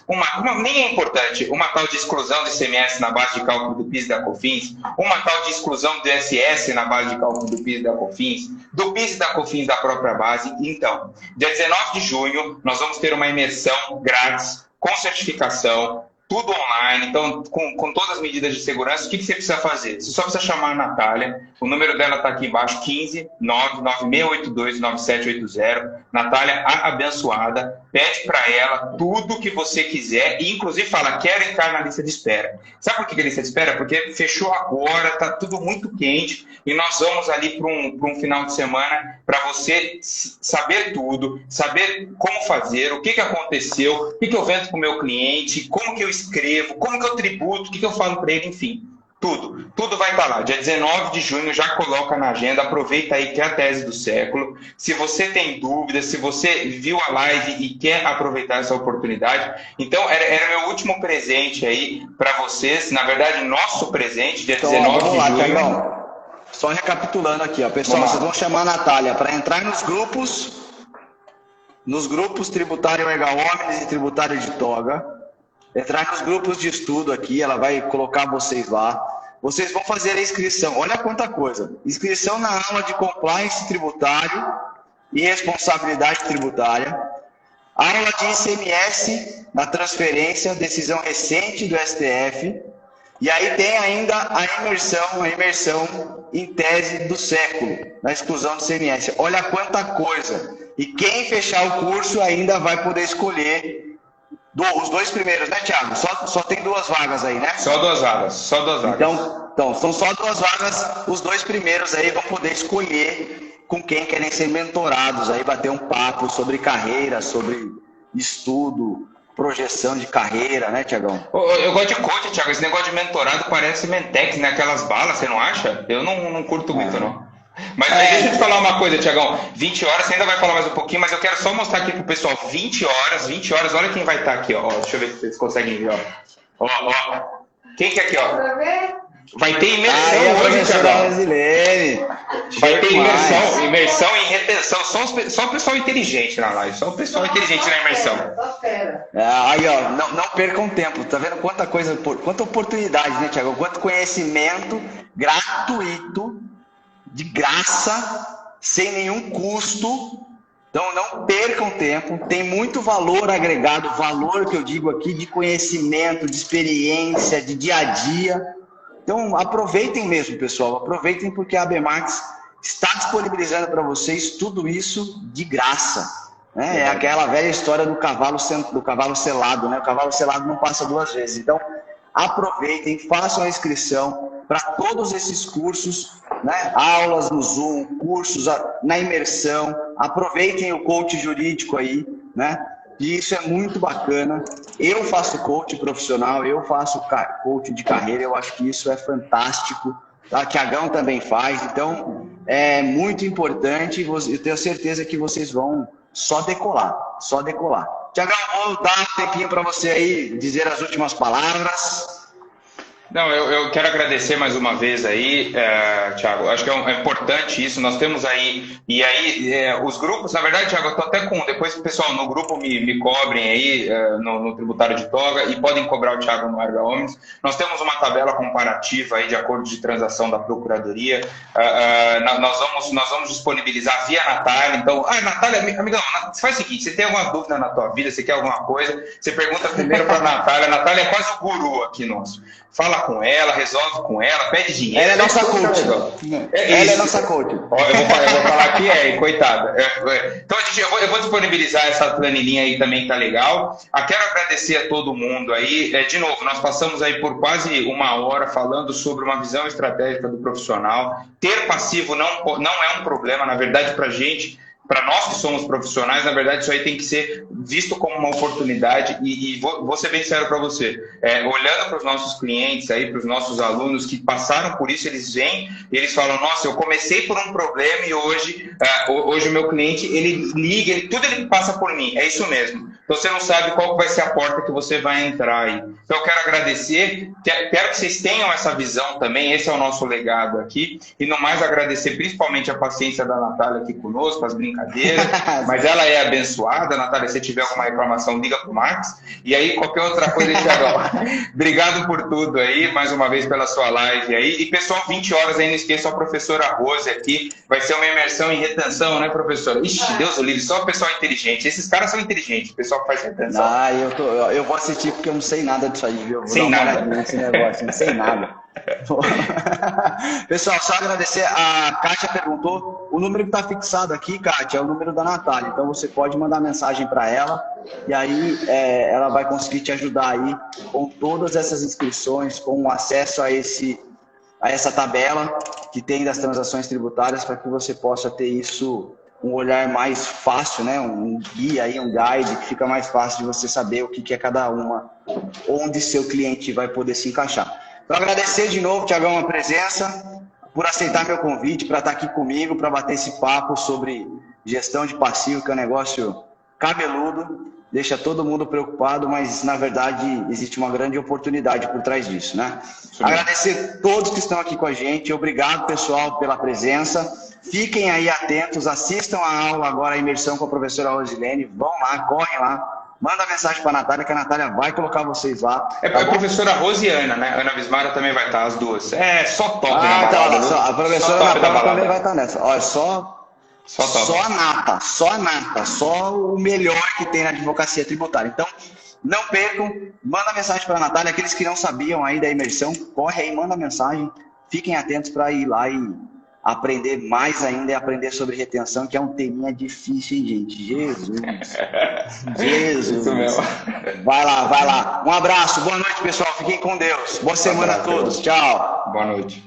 [SPEAKER 2] nem é importante, uma tal de exclusão do ICMS na base de cálculo do PIS e da COFINS, uma tal de exclusão do ISS na base de cálculo do PIS e da COFINS, do PIS e da COFINS da própria base. Então, dia 19 de junho, nós vamos ter uma imersão grátis, com certificação, tudo online, então com todas as medidas de segurança. O que você precisa fazer? Você só precisa chamar a Natália, o número dela está aqui embaixo, 15 99682 9780. Natália, a abençoada, pede para ela tudo que você quiser e inclusive fala, quero entrar na lista de espera. Sabe por que a lista de espera? Porque fechou agora, está tudo muito quente e nós vamos ali para um final de semana para você saber tudo, saber como fazer, o que aconteceu, o que eu vendo com o meu cliente, como que eu escrevo, como que eu tributo, o que eu falo para ele, enfim. Tudo vai estar lá. Dia 19 de junho, já coloca na agenda, aproveita aí que é a tese do século. Se você tem dúvidas, se você viu a live e quer aproveitar essa oportunidade, então era meu último presente aí para vocês, na verdade, nosso presente, dia 19 de junho.
[SPEAKER 1] Tiagão. Só recapitulando aqui, pessoal, vocês vão chamar a Natália para entrar nos grupos tributário Erga Omnes e tributário de toga. Entrar nos grupos de estudo aqui, ela vai colocar vocês lá. Vocês vão fazer a inscrição. Olha quanta coisa. Inscrição na aula de compliance tributário e responsabilidade tributária. Aula de ICMS na transferência, decisão recente do STF. E aí tem ainda a imersão em tese do século, na exclusão do ICMS. Olha quanta coisa. E quem fechar o curso ainda vai poder escolher os 2 primeiros, né, Thiago? Só tem 2 vagas aí, né?
[SPEAKER 2] Só duas vagas.
[SPEAKER 1] Então, são só 2 vagas. Os 2 primeiros aí vão poder escolher com quem querem ser mentorados, aí bater um papo sobre carreira, sobre estudo, projeção de carreira, né, Thiagão?
[SPEAKER 2] Eu gosto de coach, Thiago. Esse negócio de mentorado parece Mentex, né? Aquelas balas, você não acha? Eu não curto muito, não. Mas aí deixa eu te falar uma coisa, Thiagão. 20 horas, você ainda vai falar mais um pouquinho, mas eu quero só mostrar aqui pro pessoal. 20 horas, olha quem vai estar aqui, ó. Deixa eu ver se vocês conseguem ver, ó. Quem que é aqui, ó? Vai ter imersão hoje, Thiagão. Vai ter imersão e retenção. Só o pessoal inteligente na live. Só o pessoal inteligente na imersão.
[SPEAKER 1] Aí, ó, não percam tempo. Tá vendo quanta coisa, quanta oportunidade, né, Thiago? Quanto conhecimento gratuito, de graça, sem nenhum custo. Então não percam tempo, tem muito valor agregado, valor que eu digo aqui de conhecimento, de experiência, de dia a dia. Então aproveitem mesmo, pessoal, aproveitem porque a Bemax está disponibilizando para vocês tudo isso de graça. Né? É aquela velha história do cavalo selado, né? O cavalo selado não passa 2 vezes. Então aproveitem, façam a inscrição para todos esses cursos, né? Aulas no Zoom, cursos na imersão, aproveitem o coach jurídico aí, né? E isso é muito bacana. Eu faço coach profissional, eu faço coach de carreira, eu acho que isso é fantástico. A Thiagão também faz, então é muito importante. Eu tenho certeza que vocês vão só decolar, só decolar. Tiagão, vou dar um tempinho para você aí dizer as últimas palavras.
[SPEAKER 2] Não, eu quero agradecer mais uma vez aí, Thiago. Acho que é importante isso. Nós temos aí, e aí, os grupos, na verdade, Thiago, eu estou até com. Depois que o pessoal no grupo me cobrem aí no tributário de toga e podem cobrar o Thiago no Erga Omnes. Nós temos uma tabela comparativa aí de acordo de transação da Procuradoria. Nós vamos disponibilizar via Natália. Então, Natália, amigão, você faz o seguinte: você tem alguma dúvida na tua vida, você quer alguma coisa, você pergunta primeiro para a Natália. A Natália é quase o guru aqui nosso. Fala com ela, resolve com ela, pede dinheiro.
[SPEAKER 1] Ela é nossa coach. Ela é nossa coach.
[SPEAKER 2] Eu vou falar que coitada. Então, eu vou disponibilizar essa planilhinha aí também, que tá legal. Quero agradecer a todo mundo aí. De novo, nós passamos aí por quase uma hora falando sobre uma visão estratégica do profissional. Ter passivo não é um problema, na verdade, pra gente. Para nós que somos profissionais, na verdade, isso aí tem que ser visto como uma oportunidade e vou ser bem sério para você. Olhando para os nossos clientes aí, para os nossos alunos que passaram por isso, eles vêm e eles falam, nossa, eu comecei por um problema e hoje o meu cliente, ele liga, tudo ele passa por mim. É isso mesmo. Então, você não sabe qual vai ser a porta que você vai entrar aí. Então, eu quero agradecer, quero que vocês tenham essa visão também, esse é o nosso legado aqui. E, no mais, agradecer principalmente a paciência da Natália aqui conosco, as brincadeiras, mas ela é abençoada. Natália, se tiver alguma reclamação, liga pro Max. E aí, qualquer outra coisa, Thiagão. Obrigado por tudo aí, mais uma vez pela sua live aí. E, pessoal, 20 horas aí, não esqueça a professora Rose aqui. Vai ser uma imersão em retenção, né, professora? Ixi, Deus o livre, só o pessoal inteligente. Esses caras são inteligentes, o pessoal que faz retenção.
[SPEAKER 1] Eu vou assistir porque eu não sei nada disso aí, viu? Vou
[SPEAKER 2] sem nada.
[SPEAKER 1] Nesse negócio, não sei nada. Pessoal, só agradecer. A Kátia perguntou, o número que está fixado aqui, Kátia, é o número da Natália. Então você pode mandar mensagem para ela e aí ela vai conseguir te ajudar aí com todas essas inscrições, com acesso a essa tabela que tem das transações tributárias para que você possa ter isso, um olhar mais fácil, né? Um guia aí, um guide que fica mais fácil de você saber o que é cada uma, onde seu cliente vai poder se encaixar. Então, agradecer de novo, Thiagão, a presença, por aceitar meu convite para estar aqui comigo, para bater esse papo sobre gestão de passivo, que é um negócio cabeludo, deixa todo mundo preocupado, mas, na verdade, existe uma grande oportunidade por trás disso, né? Sim. Agradecer a todos que estão aqui com a gente, obrigado, pessoal, pela presença. Fiquem aí atentos, assistam a aula agora, a imersão com a professora Rosilene, vão lá, correm lá. Manda mensagem para a Natália, que a Natália vai colocar vocês lá.
[SPEAKER 2] Tá a professora Rose e Ana, né? Ana Vismara também vai estar, as duas. Só top
[SPEAKER 1] na balada. A professora Natália também vai estar nessa. Olha, só a nata, só o melhor que tem na advocacia tributária. Então, não percam, manda mensagem para a Natália. Aqueles que não sabiam aí da imersão, corre aí, manda mensagem. Fiquem atentos para ir lá e aprender mais ainda e aprender sobre retenção, que é um teminha difícil, hein, gente? Jesus. Vai lá. Um abraço, boa noite, pessoal. Fiquem com Deus. Boa semana a todos. Tchau.
[SPEAKER 2] Boa noite.